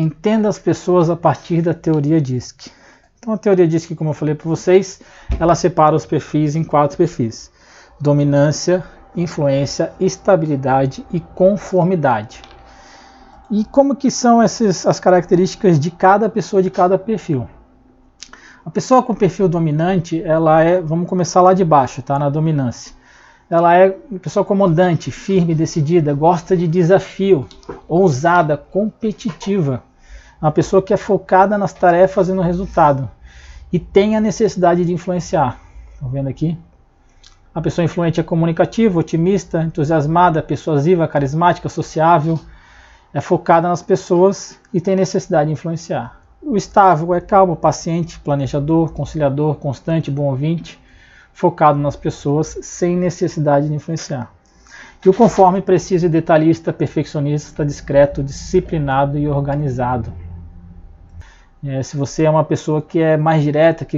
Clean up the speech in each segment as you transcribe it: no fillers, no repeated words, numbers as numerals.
Entenda as pessoas a partir da teoria DISC. Então a teoria DISC, como eu falei para vocês, ela separa os perfis em 4 perfis: dominância, influência, estabilidade e conformidade. E como que são as características de cada pessoa, de cada perfil? A pessoa com perfil dominante, ela é, vamos começar lá de baixo, tá? Na dominância. Ela é uma pessoa comandante, firme, decidida, gosta de desafio, ousada, competitiva. Uma pessoa que é focada nas tarefas e no resultado. E tem a necessidade de influenciar. Estão vendo aqui? A pessoa influente é comunicativa, otimista, entusiasmada, persuasiva, carismática, sociável. É focada nas pessoas e tem necessidade de influenciar. O estável é calmo, paciente, planejador, conciliador, constante, bom ouvinte, focado nas pessoas sem necessidade de influenciar. E o conforme, preciso e detalhista, perfeccionista, discreto, disciplinado e organizado. Se você é uma pessoa que é mais direta, que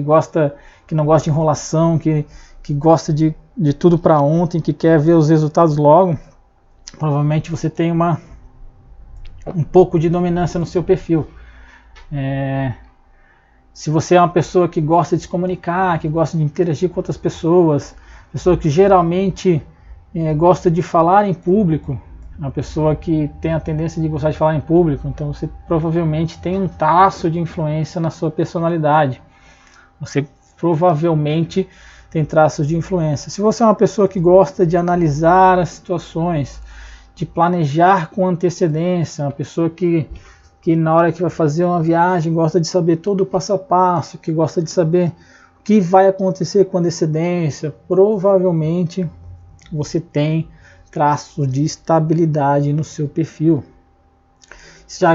não gosta de enrolação, que gosta de tudo para ontem, que quer ver os resultados logo, provavelmente você tem um pouco de dominância no seu perfil. Se você é uma pessoa que gosta de se comunicar, que gosta de interagir com outras pessoas, pessoa que geralmente gosta de falar em público, uma pessoa que tem a tendência de gostar de falar em público, então você provavelmente tem um traço de influência na sua personalidade. Você provavelmente tem traços de influência. Se você é uma pessoa que gosta de analisar as situações, de planejar com antecedência, uma pessoa que na hora que vai fazer uma viagem gosta de saber todo o passo a passo, que gosta de saber o que vai acontecer com antecedência, provavelmente você tem traços de estabilidade no seu perfil. Se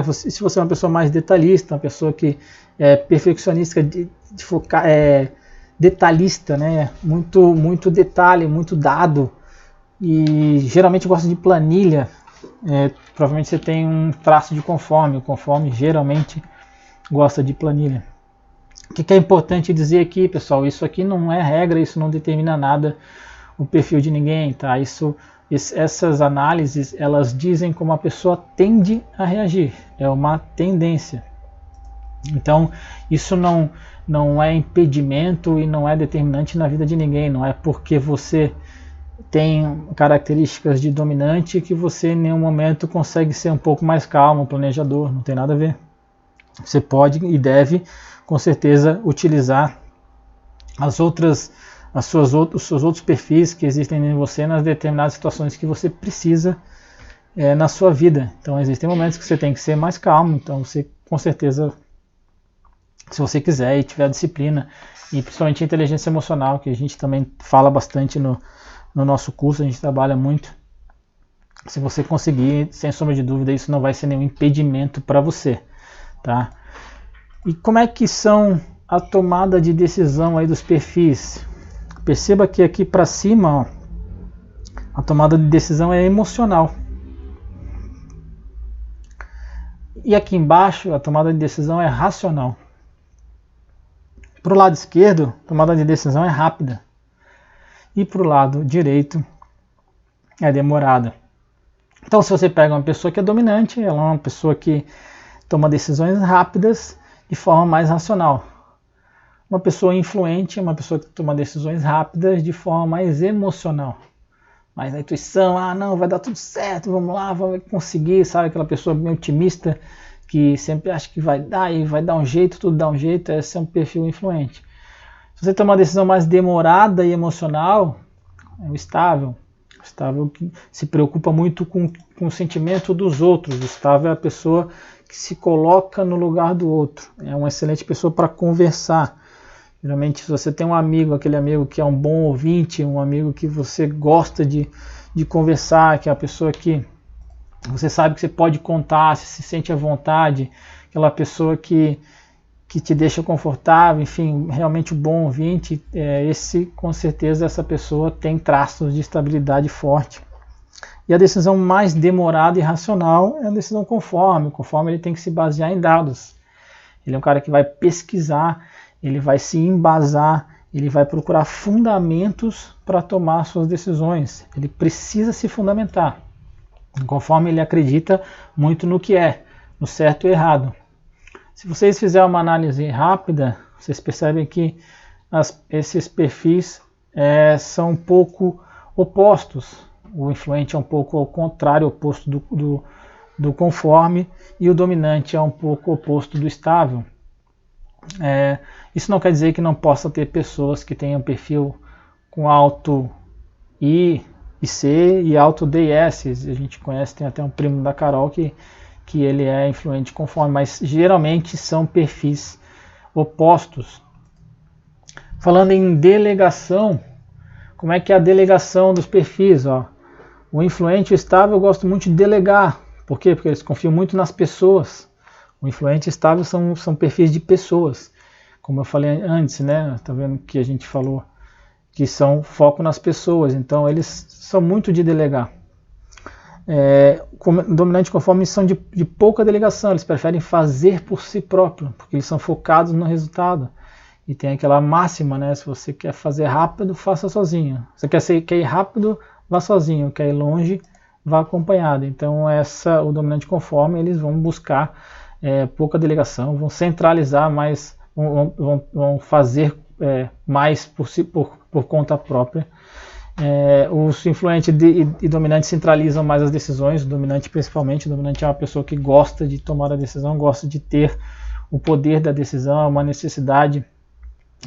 você é uma pessoa mais detalhista, uma pessoa que é perfeccionista, de focar, detalhista, né? Muito detalhe, muito dado, e geralmente gosta de planilha, provavelmente você tem um traço de conforme. O conforme geralmente gosta de planilha. O que é importante dizer aqui, pessoal? Isso aqui não é regra, isso não determina nada o perfil de ninguém, tá? Essas análises, elas dizem como a pessoa tende a reagir, é uma tendência. Então isso não é impedimento e não é determinante na vida de ninguém. Não é porque você tem características de dominante que você em nenhum momento consegue ser um pouco mais calmo, planejador, não tem nada a ver. Você pode e deve, com certeza, utilizar os seus outros perfis que existem em você nas determinadas situações que você precisa na sua vida. Então existem momentos que você tem que ser mais calmo, então você, com certeza, se você quiser e tiver disciplina, e principalmente inteligência emocional, que a gente também fala bastante no nosso curso, a gente trabalha muito. Se você conseguir, sem sombra de dúvida, isso não vai ser nenhum impedimento para você, tá? E como é que são a tomada de decisão aí dos perfis? Perceba que aqui para cima, ó, a tomada de decisão é emocional. E aqui embaixo, a tomada de decisão é racional. Para o lado esquerdo, a tomada de decisão é rápida. E para o lado direito é demorada. Então se você pega uma pessoa que é dominante, ela é uma pessoa que toma decisões rápidas de forma mais racional. Uma pessoa influente é uma pessoa que toma decisões rápidas de forma mais emocional. Mais na intuição, não, vai dar tudo certo, vamos lá, vamos conseguir, sabe? Aquela pessoa bem otimista que sempre acha que vai dar e vai dar um jeito, tudo dá um jeito, esse é um perfil influente. Se você tomar uma decisão mais demorada e emocional, é o estável. O estável que se preocupa muito com o sentimento dos outros. O estável é a pessoa que se coloca no lugar do outro. É uma excelente pessoa para conversar. Geralmente, se você tem um amigo, aquele amigo que é um bom ouvinte, um amigo que você gosta de conversar, que é a pessoa que você sabe que você pode contar, se sente à vontade, aquela pessoa que te deixa confortável, enfim, realmente o bom ouvinte, com certeza essa pessoa tem traços de estabilidade forte. E a decisão mais demorada e racional é a decisão conforme. O conforme ele tem que se basear em dados. Ele é um cara que vai pesquisar, ele vai se embasar, ele vai procurar fundamentos para tomar suas decisões. Ele precisa se fundamentar. Conforme ele acredita muito no que é, no certo e errado. Se vocês fizerem uma análise rápida, vocês percebem que esses perfis são um pouco opostos. O influente é um pouco ao contrário, oposto do conforme, e o dominante é um pouco oposto do estável. Isso não quer dizer que não possa ter pessoas que tenham perfil com alto I e C e alto D e S. A gente conhece, tem até um primo da Carol que ele é influente conforme, mas geralmente são perfis opostos. Falando em delegação, como é que é a delegação dos perfis? O influente e o estável eu gosto muito de delegar. Por quê? Porque eles confiam muito nas pessoas. O influente e estável são perfis de pessoas. Como eu falei antes, né? Tá vendo que a gente falou que são foco nas pessoas. Então eles são muito de delegar. Dominante conforme são de pouca delegação. Eles preferem fazer por si próprio, porque eles são focados no resultado. E tem aquela máxima, né? Se você quer fazer rápido, faça sozinho. Se você quer ir rápido, vá sozinho. Quer ir longe, vá acompanhado. Então o dominante conforme, eles vão buscar pouca delegação, vão centralizar mais, vão fazer mais por conta própria. Os influentes e dominantes centralizam mais as decisões. O dominante principalmente, o dominante é uma pessoa que gosta de tomar a decisão, gosta de ter o poder da decisão, é uma necessidade,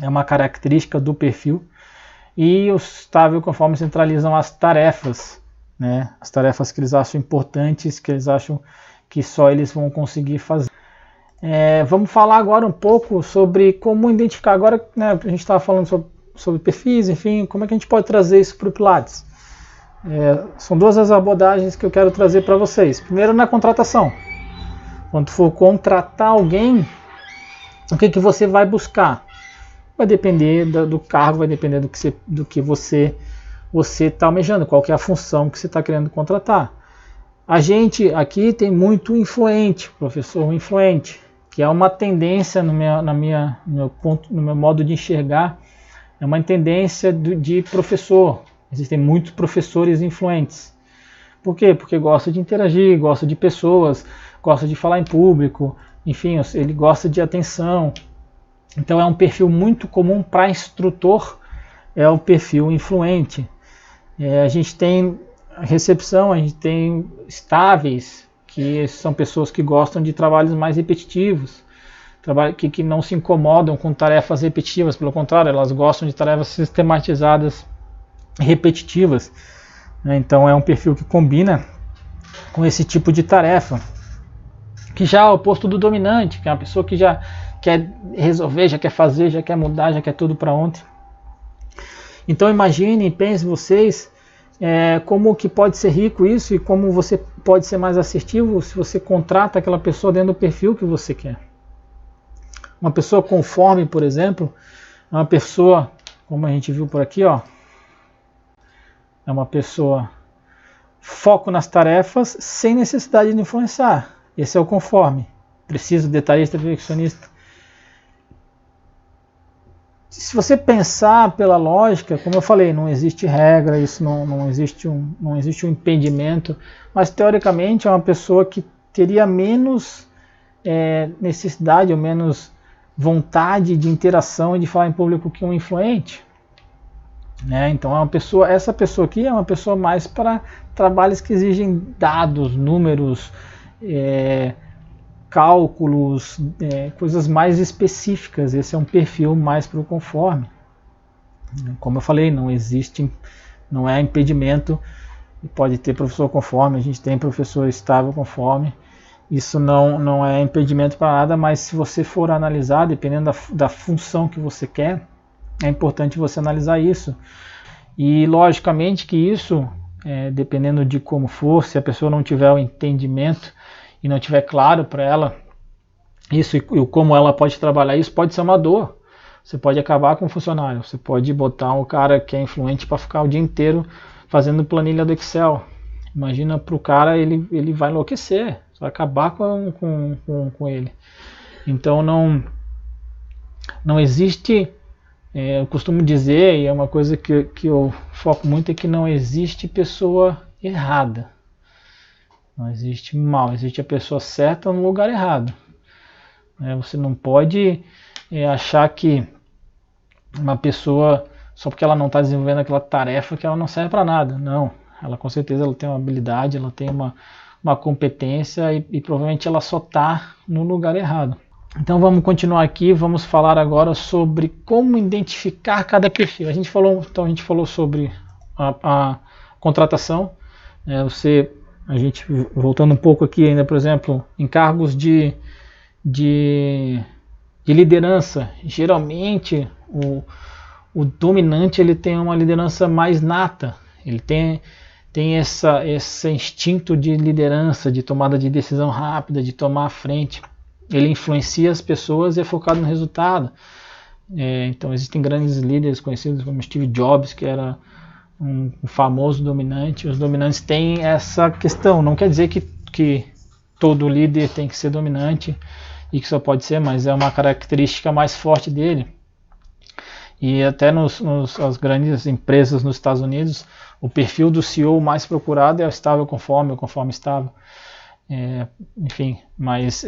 é uma característica do perfil. E os estável conforme centralizam as tarefas, né? As tarefas que eles acham importantes, que eles acham que só eles vão conseguir fazer. Vamos falar agora um pouco sobre como identificar. Agora, né, a gente estava falando sobre perfis, enfim, como é que a gente pode trazer isso para o Pilates? São duas as abordagens que eu quero trazer para vocês. Primeiro, na contratação. Quando for contratar alguém, o que você vai buscar? Vai depender do cargo, vai depender do que você está almejando, qual que é a função que você está querendo contratar. A gente aqui tem muito influente, professor influente, que é uma tendência no meu modo de enxergar, é uma tendência de professor. Existem muitos professores influentes. Por quê? Porque gosta de interagir, gosta de pessoas, gosta de falar em público, enfim, ele gosta de atenção. Então é um perfil muito comum para instrutor, é o perfil influente. A gente tem recepção, a gente tem estáveis, que são pessoas que gostam de trabalhos mais repetitivos, que não se incomodam com tarefas repetitivas, pelo contrário, elas gostam de tarefas sistematizadas repetitivas. Então é um perfil que combina com esse tipo de tarefa, que já é o oposto do dominante, que é uma pessoa que já quer resolver, já quer fazer, já quer mudar, já quer tudo para ontem. Então imagine e pense vocês como que pode ser rico isso e como você pode ser mais assertivo se você contrata aquela pessoa dentro do perfil que você quer. Uma pessoa conforme, por exemplo, é uma pessoa, como a gente viu por aqui, é uma pessoa foco nas tarefas sem necessidade de influenciar. Esse é o conforme. Preciso, detalhista, perfeccionista. Se você pensar pela lógica, como eu falei, não existe regra, isso não existe um impedimento, mas teoricamente é uma pessoa que teria menos necessidade ou menos vontade de interação e de falar em público que um influente. Então essa pessoa aqui é uma pessoa mais para trabalhos que exigem dados, números, cálculos, coisas mais específicas. Esse é um perfil mais para o conforme. Como eu falei, não é impedimento, pode ter professor conforme, a gente tem professor estável conforme, isso não é impedimento para nada, mas se você for analisar, dependendo da função que você quer, é importante você analisar isso. E logicamente que isso, dependendo de como for, se a pessoa não tiver o entendimento e não tiver claro para ela isso e como ela pode trabalhar isso, pode ser uma dor. Você pode acabar com o funcionário, você pode botar um cara que é influente para ficar o dia inteiro fazendo planilha do Excel. Imagina para o cara, ele vai enlouquecer, você vai acabar com ele. Então não existe, eu costumo dizer, e é uma coisa que eu foco muito, é que não existe pessoa errada. Não existe mal, existe a pessoa certa no lugar errado. Você não pode achar que uma pessoa, só porque ela não está desenvolvendo aquela tarefa, que ela não serve para nada. Não, ela com certeza ela tem uma habilidade, ela tem uma competência e provavelmente ela só está no lugar errado. Então vamos continuar aqui, vamos falar agora sobre como identificar cada perfil. A gente falou sobre a contratação. A gente voltando um pouco aqui ainda, por exemplo, em cargos de liderança, geralmente o dominante ele tem uma liderança mais nata, ele tem esse instinto de liderança, de tomada de decisão rápida, de tomar a frente. Ele influencia as pessoas e é focado no resultado. Então existem grandes líderes conhecidos como Steve Jobs, que era um famoso dominante. Os dominantes têm essa questão, não quer dizer que todo líder tem que ser dominante e que só pode ser, mas é uma característica mais forte dele. E até as grandes empresas nos Estados Unidos, o perfil do CEO mais procurado é o estável conforme, o conforme estável. Enfim, mas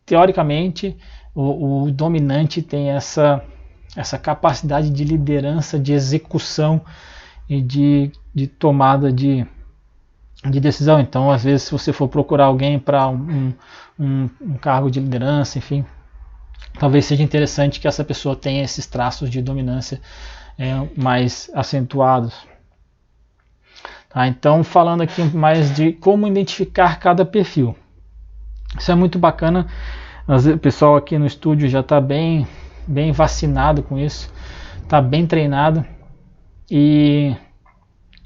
teoricamente o dominante tem essa capacidade de liderança, de execução e de tomada de decisão. Então, às vezes, se você for procurar alguém para um cargo de liderança, enfim, talvez seja interessante que essa pessoa tenha esses traços de dominância mais acentuados. Tá, então, falando aqui mais de como identificar cada perfil. Isso é muito bacana. O pessoal aqui no estúdio já está bem vacinado com isso, está bem treinado e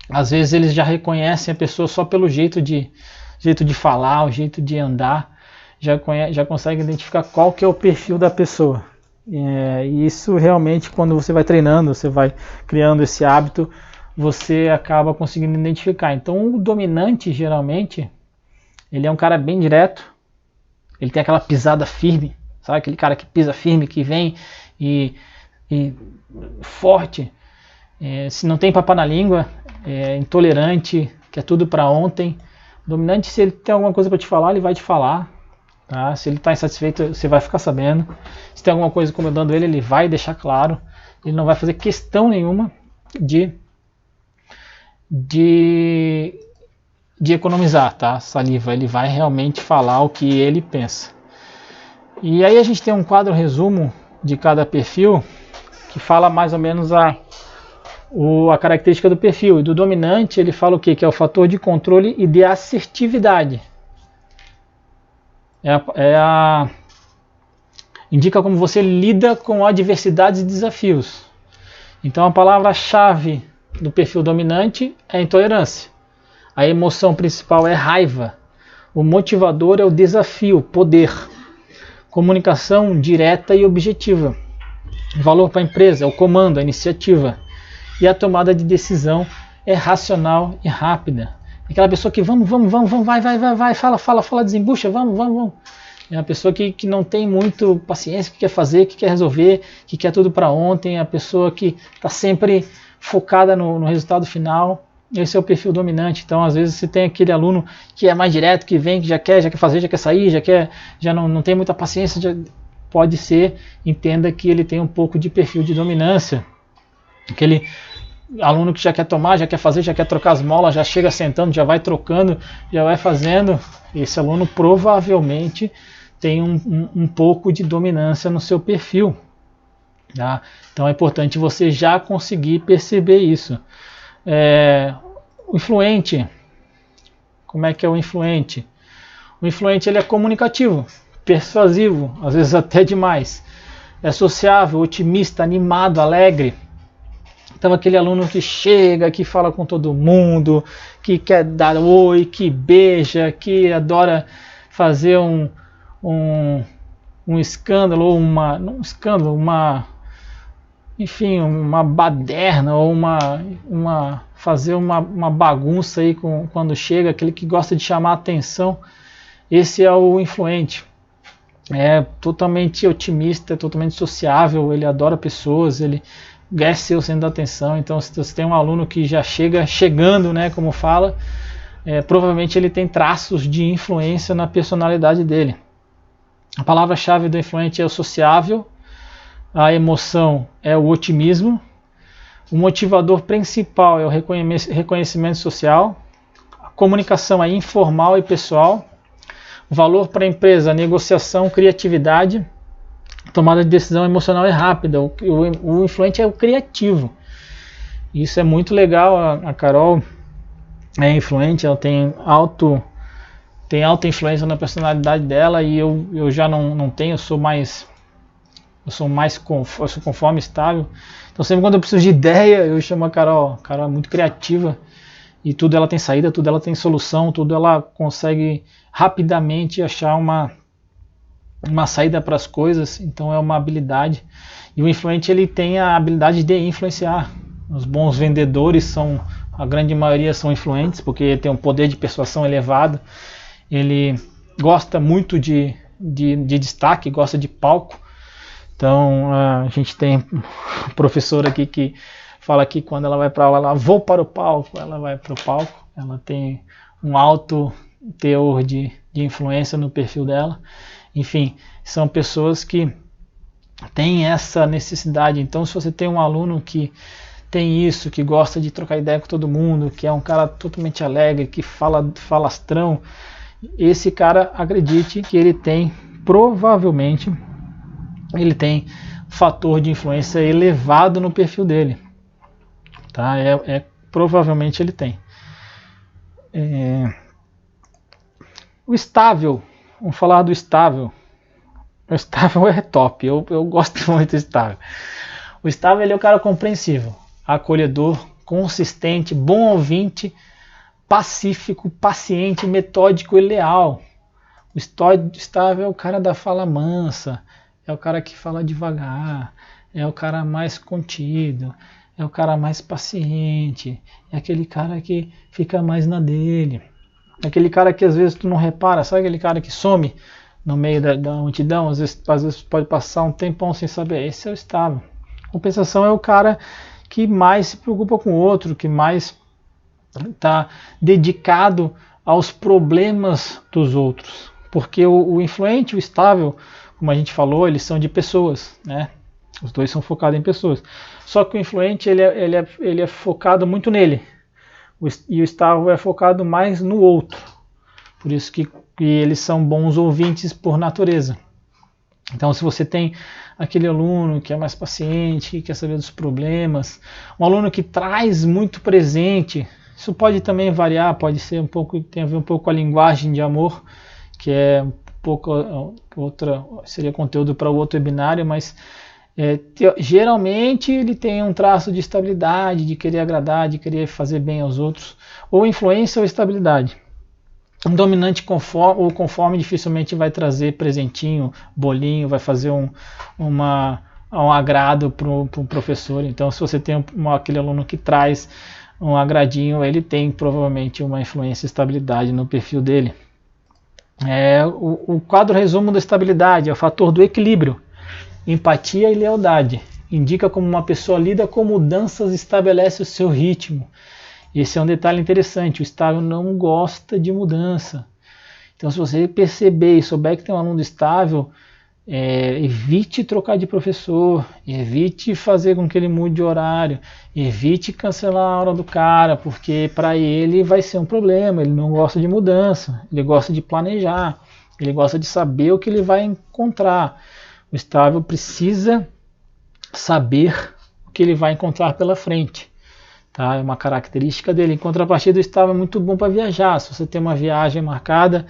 às vezes eles já reconhecem a pessoa só pelo jeito de falar, o jeito de andar, já consegue identificar qual que é o perfil da pessoa. E isso realmente, quando você vai treinando, você vai criando esse hábito, você acaba conseguindo identificar. Então o dominante, geralmente, ele é um cara bem direto, ele tem aquela pisada firme, sabe? Aquele cara que pisa firme, que vem e forte, se não tem papo na língua, intolerante, que é tudo para ontem. O dominante, se ele tem alguma coisa para te falar, ele vai te falar. Tá? Se ele está insatisfeito, você vai ficar sabendo. Se tem alguma coisa incomodando ele, ele vai deixar claro. Ele não vai fazer questão nenhuma de economizar, tá? Saliva. Ele vai realmente falar o que ele pensa. E aí a gente tem um quadro resumo de cada perfil que fala mais ou menos a característica do perfil. E do dominante ele fala o quê? Que é o fator de controle e de assertividade. Indica como você lida com adversidades e desafios. Então a palavra-chave do perfil dominante é intolerância. A emoção principal é raiva. O motivador é o desafio, poder. Comunicação direta e objetiva. Valor para a empresa é o comando, a iniciativa. E a tomada de decisão é racional e rápida. Aquela pessoa que vamos, vai, fala, desembucha, vamos. É a pessoa que não tem muito paciência, que quer fazer, que quer resolver, que quer tudo para ontem. É a pessoa que está sempre focada no resultado final. Esse é o perfil dominante. Então, às vezes, você tem aquele aluno que é mais direto, que vem, que já quer fazer, já quer sair, já não tem muita paciência. Pode ser, entenda que ele tem um pouco de perfil de dominância. Aquele aluno que já quer tomar, já quer fazer, já quer trocar as molas, já chega sentando, já vai trocando, já vai fazendo. Esse aluno provavelmente tem um pouco de dominância no seu perfil. Tá? Então é importante você já conseguir perceber isso. O influente, como é que é o influente? O influente ele é comunicativo, persuasivo, às vezes até demais. É sociável, otimista, animado, alegre. Então aquele aluno que chega, que fala com todo mundo, que quer dar oi, que beija, que adora fazer um escândalo, ou enfim, uma baderna, ou fazer uma bagunça aí quando chega, aquele que gosta de chamar a atenção. Esse é o influente. É totalmente otimista, totalmente sociável, ele adora pessoas, ele quer ser o centro da atenção. Então, se você tem um aluno que já chegando, né, como fala, provavelmente ele tem traços de influência na personalidade dele. A palavra-chave do influente é o sociável, a emoção é o otimismo, o motivador principal é o reconhecimento social, a comunicação é informal e pessoal, o valor para a empresa, a negociação, criatividade, tomada de decisão emocional é rápida. O influente é o criativo. Isso é muito legal. A Carol é influente, ela tem alta influência na personalidade dela, e eu já não tenho, eu sou conforme estável. Então sempre quando eu preciso de ideia, eu chamo a Carol. A Carol é muito criativa e tudo ela tem saída, tudo ela tem solução, tudo ela consegue rapidamente achar uma saída para as coisas. Então é uma habilidade. E o influente, ele tem a habilidade de influenciar. Os bons vendedores a grande maioria são influentes, porque tem um poder de persuasão elevado. Ele gosta muito de destaque, gosta de palco. Então a gente tem um professor aqui que fala que quando ela vai para aula, ela vou para o palco, ela vai para o palco. Ela tem um alto teor de influência no perfil dela. Enfim, são pessoas que têm essa necessidade. Então, se você tem um aluno que tem isso, que gosta de trocar ideia com todo mundo, que é um cara totalmente alegre, que fala falastrão, esse cara, acredite que ele tem, provavelmente, ele tem fator de influência elevado no perfil dele. Tá? Provavelmente ele tem. O estável, vamos falar do estável. O estável é top, eu gosto muito do estável. O estável, ele é o cara compreensivo, acolhedor, consistente, bom ouvinte, pacífico, paciente, metódico e leal. O estável é o cara da fala mansa, é o cara que fala devagar, é o cara mais contido, é o cara mais paciente, é aquele cara que fica mais na dele, é aquele cara que às vezes tu não repara, sabe aquele cara que some no meio da multidão, às vezes pode passar um tempão sem saber. Esse é o estável. Compensação é o cara que mais se preocupa com o outro, que mais está dedicado aos problemas dos outros. Porque o influente e o estável, como a gente falou, eles são de pessoas, né? Os dois são focados em pessoas. Só que o influente, ele é focado muito nele. E o estável é focado mais no outro. Por isso que eles são bons ouvintes por natureza. Então, se você tem aquele aluno que é mais paciente, que quer saber dos problemas, um aluno que traz muito presente, isso pode também variar, pode ser um pouco, tem a ver um pouco com a linguagem de amor, que é um pouco outra, seria conteúdo para o outro webinário, mas geralmente ele tem um traço de estabilidade, de querer agradar, de querer fazer bem aos outros, ou influência ou estabilidade. Um dominante conforme dificilmente vai trazer presentinho, bolinho, vai fazer um agrado para o professor. Então, se você tem aquele aluno que traz um agradinho, ele tem provavelmente uma influência e estabilidade no perfil dele. O quadro resumo da estabilidade é o fator do equilíbrio, empatia e lealdade. Indica como uma pessoa lida com mudanças e estabelece o seu ritmo. Esse é um detalhe interessante, o estável não gosta de mudança. Então, se você perceber e souber que tem um aluno estável, evite trocar de professor, evite fazer com que ele mude de horário, evite cancelar a aula do cara, porque para ele vai ser um problema, ele não gosta de mudança, ele gosta de planejar, ele gosta de saber o que ele vai encontrar. O estável precisa saber o que ele vai encontrar pela frente. Tá? É uma característica dele. Em contrapartida, o estável é muito bom para viajar. Se você tem uma viagem marcada,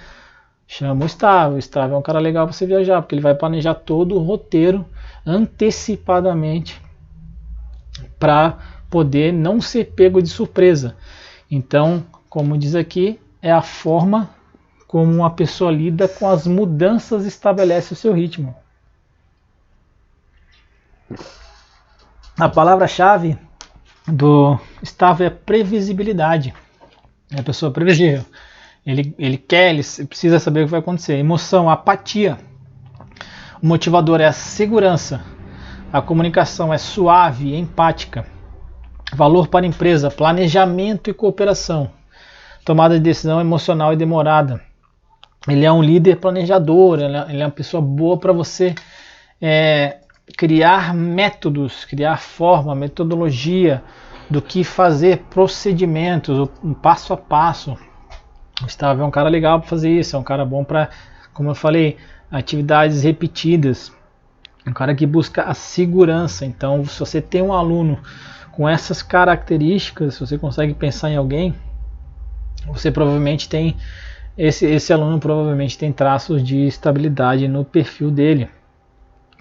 chama o estável. O estável é um cara legal para você viajar, porque ele vai planejar todo o roteiro antecipadamente para poder não ser pego de surpresa. Então, como diz aqui, é a forma como uma pessoa lida com as mudanças e estabelece o seu ritmo. A palavra-chave do estável é previsibilidade. É a pessoa previsível. Ele precisa saber o que vai acontecer. Emoção, apatia. O motivador é a segurança. A comunicação é suave, empática. Valor para a empresa, planejamento e cooperação. tomada de decisão emocional e demorada. Ele é um líder planejador, ele é uma pessoa boa para você criar métodos, criar forma, metodologia do que fazer, procedimentos, um passo a passo. O Gustavo é um cara legal para fazer isso, é um cara bom para, como eu falei, atividades repetidas, um cara que busca a segurança. Então, se você tem um aluno com essas características, se você consegue pensar em alguém, você provavelmente tem, esse aluno provavelmente tem traços de estabilidade no perfil dele,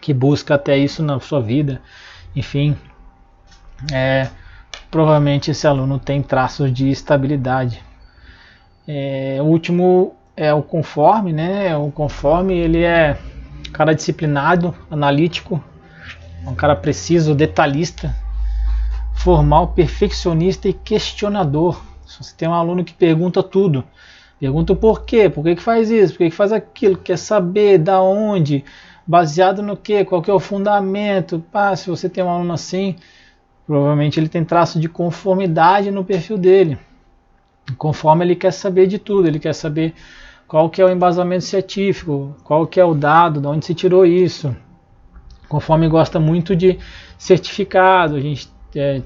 que busca até isso na sua vida. Enfim, provavelmente esse aluno tem traços de estabilidade. O último é o conforme, né? O conforme, ele é um cara disciplinado, analítico, um cara preciso, detalhista, formal, perfeccionista e questionador. Se você tem um aluno que pergunta tudo, pergunta o porquê, por que faz isso, por que faz aquilo, quer saber da onde, baseado no quê, qual que é o fundamento. Se você tem um aluno assim, provavelmente ele tem traço de conformidade no perfil dele. Conforme ele quer saber de tudo, ele quer saber qual que é o embasamento científico, qual que é o dado, de onde se tirou isso. Conforme gosta muito de certificado, a gente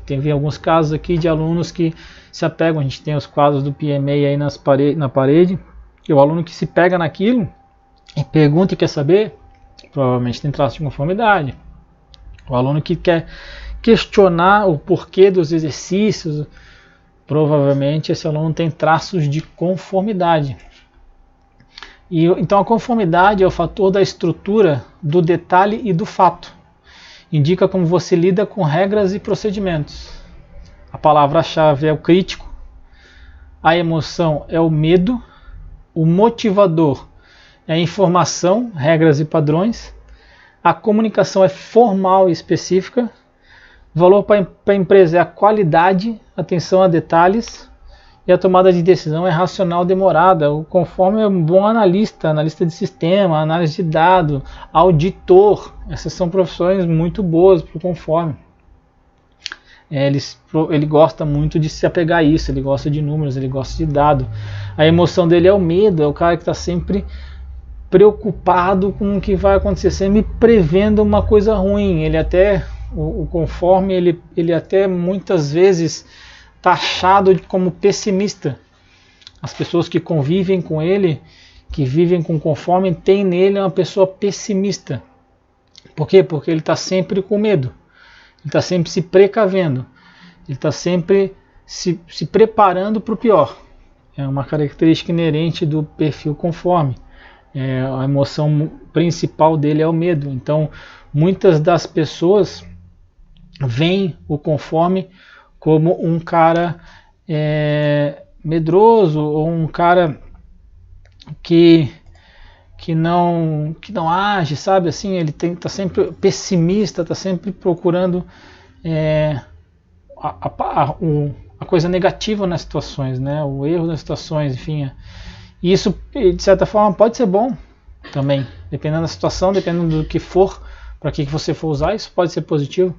teve alguns casos aqui de alunos que se apegam, a gente tem os quadros do PMA aí na parede, e o aluno que se pega naquilo e pergunta e quer saber, provavelmente tem traço de conformidade. O aluno que quer questionar o porquê dos exercícios, provavelmente esse aluno tem traços de conformidade. Então a conformidade é o fator da estrutura, do detalhe e do fato. Indica como você lida com regras e procedimentos. A palavra-chave é o crítico, a emoção é o medo, o motivador é a informação, regras e padrões, a comunicação é formal e específica, o valor para a empresa é a qualidade, atenção a detalhes, e a tomada de decisão é racional demorada. O conforme é um bom analista de sistema, análise de dados, auditor. Essas são profissões muito boas para o conforme. Ele gosta muito de se apegar a isso, ele gosta de números, ele gosta de dados. A emoção dele é o medo, é o cara que está sempre preocupado com o que vai acontecer, sempre prevendo uma coisa ruim. Ele até, o conforme, ele até muitas vezes taxado como pessimista. As pessoas que convivem com ele, que vivem com conforme, tem nele uma pessoa pessimista. Por quê? Porque ele está sempre com medo, ele está sempre se precavendo, ele está sempre se preparando para o pior. É uma característica inerente do perfil conforme. A emoção principal dele é o medo. Então, muitas das pessoas veem o conforme como um cara medroso, ou um cara que não age, sabe? Assim, ele está sempre pessimista, está sempre procurando a coisa negativa nas situações, né? O erro das situações, enfim. E isso, de certa forma, pode ser bom também, dependendo da situação, dependendo do que for, para que você for usar, isso pode ser positivo.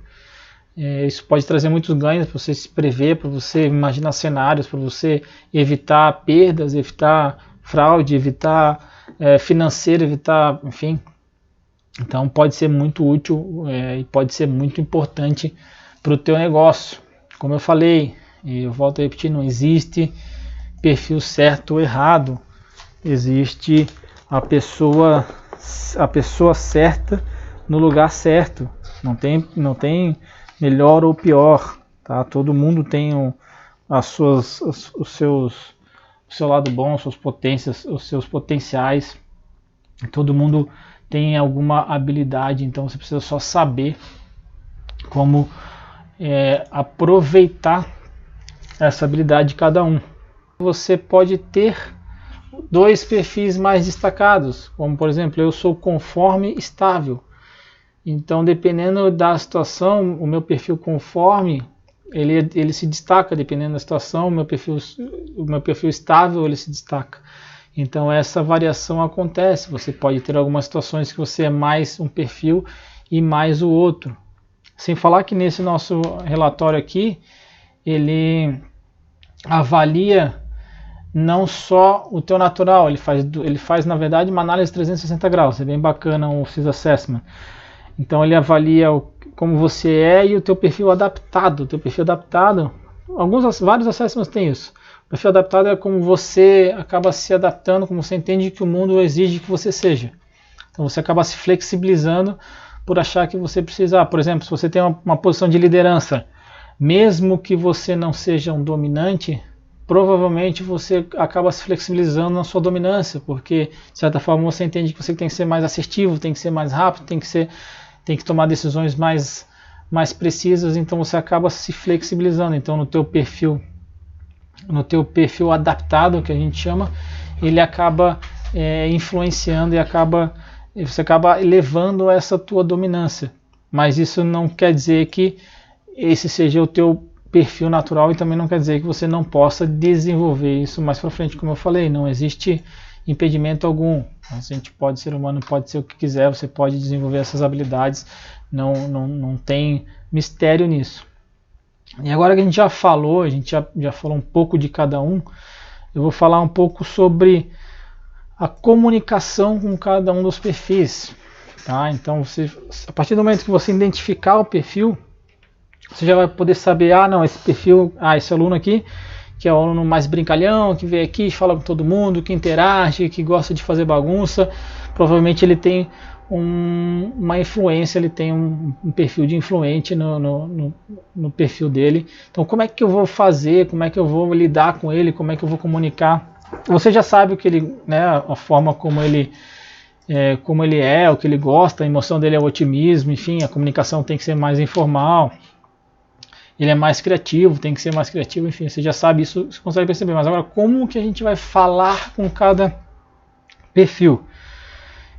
Isso pode trazer muitos ganhos para você se prever, para você imaginar cenários, para você evitar perdas, evitar fraude, evitar financeiro, evitar, enfim. Então pode ser muito útil e pode ser muito importante para o teu negócio. Como eu falei, e eu volto a repetir, não existe perfil certo ou errado. Existe a pessoa certa no lugar certo. Não tem melhor ou pior, tá? Todo mundo tem o seu lado bom, suas potências, os seus potenciais. Todo mundo tem alguma habilidade, então você precisa só saber como aproveitar essa habilidade de cada um. Você pode ter dois perfis mais destacados, como por exemplo, eu sou conforme estável. Então, dependendo da situação, o meu perfil conforme, ele se destaca, dependendo da situação, o meu perfil estável, ele se destaca. Então, essa variação acontece. Você pode ter algumas situações que você é mais um perfil e mais o outro. Sem falar que nesse nosso relatório aqui, ele avalia não só o teu natural, ele faz na verdade uma análise 360 graus, é bem bacana o CIS Assessment. Então ele avalia como você é e o teu perfil adaptado. O teu perfil adaptado, vários assessments têm isso. O perfil adaptado é como você acaba se adaptando, como você entende que o mundo exige que você seja. Então você acaba se flexibilizando por achar que você precisa, por exemplo, se você tem uma posição de liderança, mesmo que você não seja um dominante, provavelmente você acaba se flexibilizando na sua dominância, porque de certa forma você entende que você tem que ser mais assertivo, tem que ser mais rápido, tem que tomar decisões mais precisas, então você acaba se flexibilizando. Então no teu perfil adaptado, que a gente chama, ele acaba influenciando e você acaba elevando essa tua dominância. Mas isso não quer dizer que esse seja o teu perfil natural e também não quer dizer que você não possa desenvolver isso mais para frente, como eu falei, não existe impedimento algum. A gente ser humano pode ser o que quiser, você pode desenvolver essas habilidades, não tem mistério nisso. E agora que a gente já falou um pouco de cada um, eu vou falar um pouco sobre a comunicação com cada um dos perfis. Tá? Então, a partir do momento que você identificar o perfil, você já vai poder saber, esse perfil, esse aluno aqui, que é o aluno mais brincalhão, que vem aqui, fala com todo mundo, que interage, que gosta de fazer bagunça, provavelmente ele tem uma influência, ele tem um perfil de influente no perfil dele. Então como é que eu vou fazer, como é que eu vou lidar com ele, como é que eu vou comunicar? Você já sabe o que ele, a forma como ele é, o que ele gosta, a emoção dele é o otimismo, enfim, a comunicação tem que ser mais informal. Ele é mais criativo, tem que ser mais criativo, enfim, você já sabe isso, você consegue perceber. Mas agora, como que a gente vai falar com cada perfil?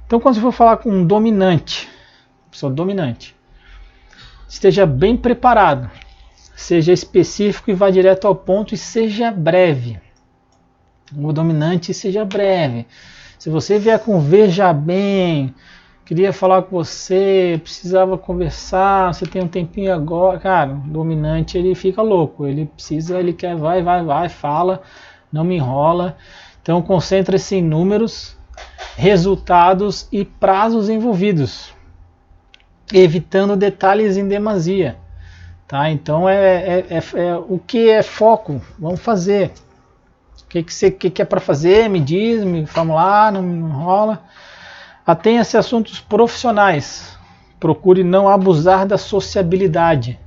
Então, quando você for falar com um dominante, pessoa dominante, esteja bem preparado, seja específico e vá direto ao ponto e seja breve. O dominante seja breve. Se você vier com veja bem, queria falar com você, precisava conversar, você tem um tempinho agora, cara, o dominante ele fica louco, ele quer, vai, fala, não me enrola. Então concentre-se em números, resultados e prazos envolvidos, evitando detalhes em demasia. Tá? Então o que é foco, vamos fazer. O que é para fazer, me diz, vamos lá, não me enrola. Atenha-se a assuntos profissionais. Procure não abusar da sociabilidade.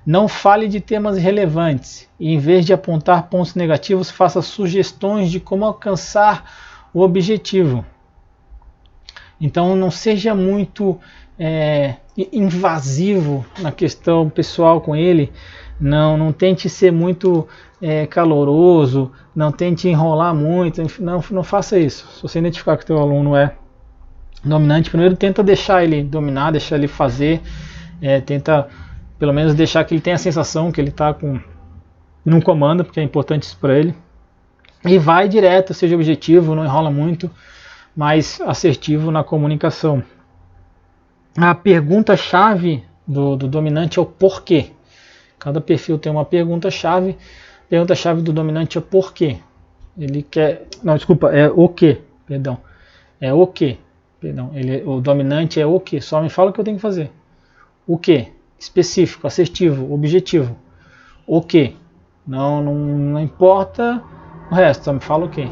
Não fale de temas irrelevantes. E em vez de apontar pontos negativos, faça sugestões de como alcançar o objetivo. Então não seja muito invasivo na questão pessoal com ele. Não tente ser muito caloroso. Não tente enrolar muito. Não faça isso. Se você identificar que o teu aluno é dominante, primeiro tenta deixar ele dominar, deixar ele fazer, tenta pelo menos deixar que ele tenha a sensação que ele está num comando, porque é importante isso para ele, e vai direto, seja objetivo, não enrola muito, mas assertivo na comunicação. A pergunta-chave do dominante é o porquê. Cada perfil tem uma pergunta-chave. A pergunta-chave do dominante é o porquê. Ele quer... Não, desculpa, é o quê, perdão. É o quê. Perdão, o dominante é o que? Só me fala o que eu tenho que fazer. O que? Específico, assertivo, objetivo. O que? Não importa o resto, só me fala o que.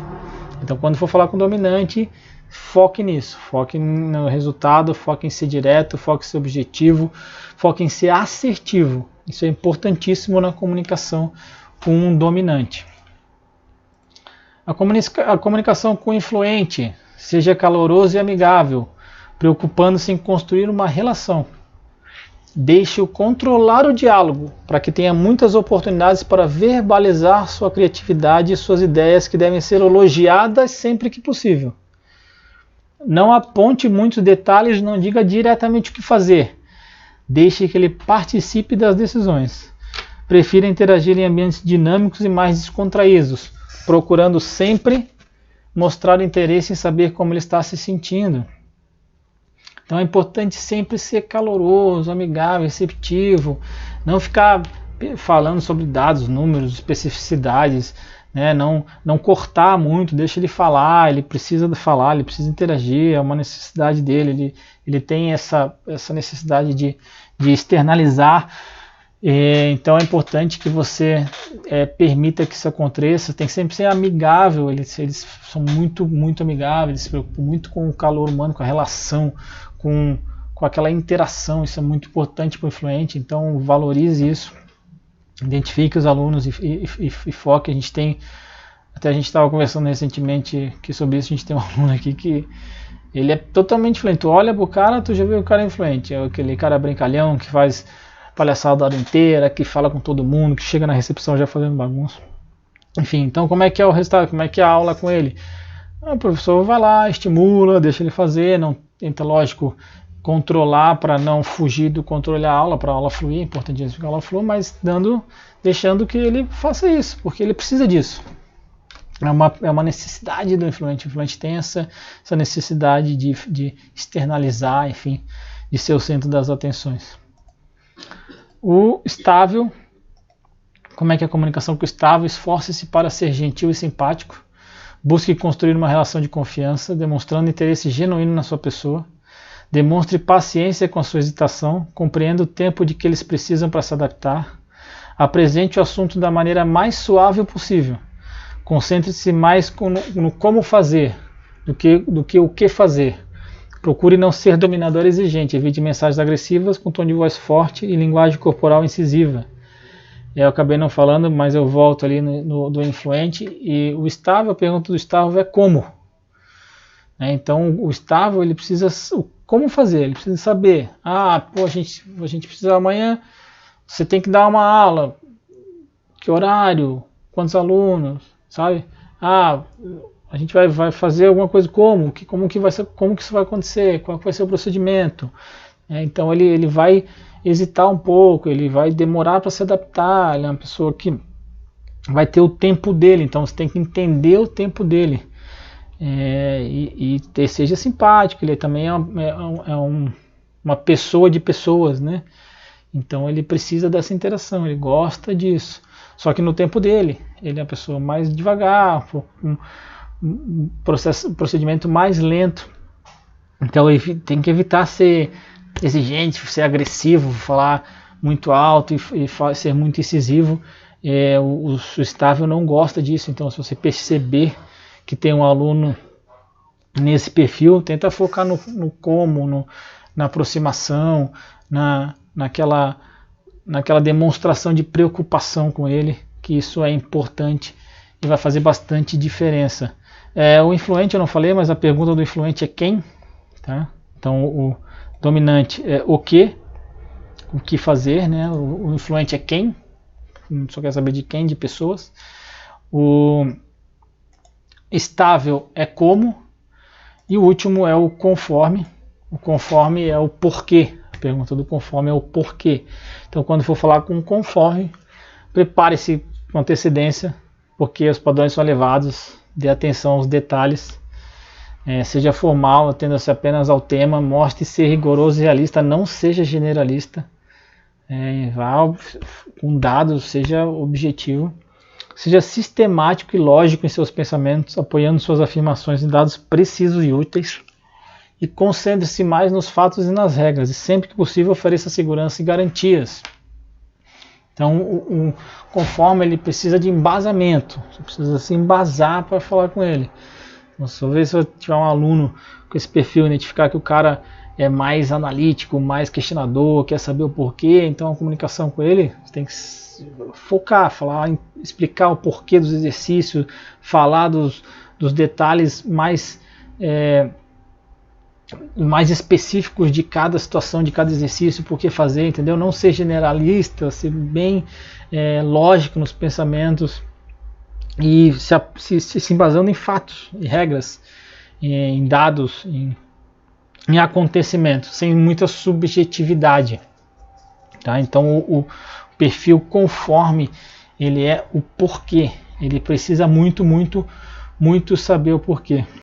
Então quando for falar com o dominante, foque nisso. Foque no resultado, foque em ser direto, foque em ser objetivo, foque em ser assertivo. Isso é importantíssimo na comunicação com um dominante. A comunicação com o influente. Seja caloroso e amigável, preocupando-se em construir uma relação. Deixe-o controlar o diálogo, para que tenha muitas oportunidades para verbalizar sua criatividade e suas ideias, que devem ser elogiadas sempre que possível. Não aponte muitos detalhes, não diga diretamente o que fazer. Deixe que ele participe das decisões. Prefira interagir em ambientes dinâmicos e mais descontraídos, procurando sempre mostrar interesse em saber como ele está se sentindo. Então é importante sempre ser caloroso, amigável, receptivo, não ficar falando sobre dados, números, especificidades, né? Não cortar muito, deixa ele falar, ele precisa falar, ele precisa interagir, é uma necessidade dele, ele tem essa necessidade de externalizar. Então é importante que você permita que isso aconteça. Tem que sempre ser amigável, eles são muito amigáveis, eles se preocupam muito com o calor humano, com a relação, com aquela interação. Isso é muito importante para o influente, então valorize isso, identifique os alunos e foque. A gente estava conversando recentemente aqui sobre isso. A gente tem um aluno aqui que ele é totalmente influente. Tu olha pro cara, tu já viu o cara influente, é aquele cara brincalhão que faz palhaçada a hora inteira, que fala com todo mundo, que chega na recepção já fazendo bagunça. Enfim, então como é que é o resultado? Como é que é a aula com ele? O professor vai lá, estimula, deixa ele fazer, não tenta, lógico, controlar para não fugir do controle da aula, para a aula fluir, é importante que a aula flua, mas deixando que ele faça isso, porque ele precisa disso. É uma necessidade do influente. O influente tem essa necessidade de externalizar, enfim, de ser o centro das atenções. O estável, como é que é a comunicação com o estável? Esforce-se para ser gentil e simpático. Busque construir uma relação de confiança, demonstrando interesse genuíno na sua pessoa. Demonstre paciência com a sua hesitação, compreenda o tempo de que eles precisam para se adaptar. Apresente o assunto da maneira mais suave possível. Concentre-se mais no como fazer do que o que fazer. Procure não ser dominador exigente, evite mensagens agressivas com tom de voz forte e linguagem corporal incisiva. Eu acabei não falando, mas eu volto ali do influente. E o estável, a pergunta do estável é como. Então o estável, ele precisa, como fazer, ele precisa saber. A gente precisa amanhã, você tem que dar uma aula, que horário, quantos alunos, sabe? A gente vai fazer alguma coisa como que isso vai acontecer, qual vai ser o procedimento. Então ele vai hesitar um pouco, ele vai demorar para se adaptar, ele é uma pessoa que vai ter o tempo dele, então você tem que entender o tempo dele. Seja simpático, ele também uma pessoa de pessoas, né? Então ele precisa dessa interação, ele gosta disso. Só que no tempo dele, ele é a pessoa mais devagar, um procedimento mais lento. Então ele tem que evitar ser exigente, ser agressivo, falar muito alto e ser muito incisivo. O estável não gosta disso. Então se você perceber que tem um aluno nesse perfil, tenta focar no como, na aproximação, naquela demonstração de preocupação com ele, que isso é importante e vai fazer bastante diferença. O influente eu não falei, mas a pergunta do influente é quem, tá? Então o dominante é o que fazer, né? O influente é quem, só quer saber de quem, de pessoas. O estável é como, e o último é o conforme. O conforme é o porquê. A pergunta do conforme é o porquê. Então quando for falar com conforme, prepare-se com antecedência, porque os padrões são elevados, dê atenção aos detalhes, seja formal, atenda-se apenas ao tema, mostre ser rigoroso e realista, não seja generalista, vá com dados, seja objetivo, seja sistemático e lógico em seus pensamentos, apoiando suas afirmações em dados precisos e úteis, e concentre-se mais nos fatos e nas regras, e sempre que possível ofereça segurança e garantias. Então, conforme ele precisa de embasamento, você precisa se embasar para falar com ele. Então, se eu tiver um aluno com esse perfil, identificar que o cara é mais analítico, mais questionador, quer saber o porquê, então a comunicação com ele você tem que focar, explicar o porquê dos exercícios, falar dos detalhes mais específicos de cada situação, de cada exercício, por que fazer, entendeu? Não ser generalista, ser bem lógico nos pensamentos e se embasando em fatos, em regras, em dados, em acontecimentos, sem muita subjetividade. Tá? Então o perfil conforme, ele é o porquê, ele precisa muito saber o porquê.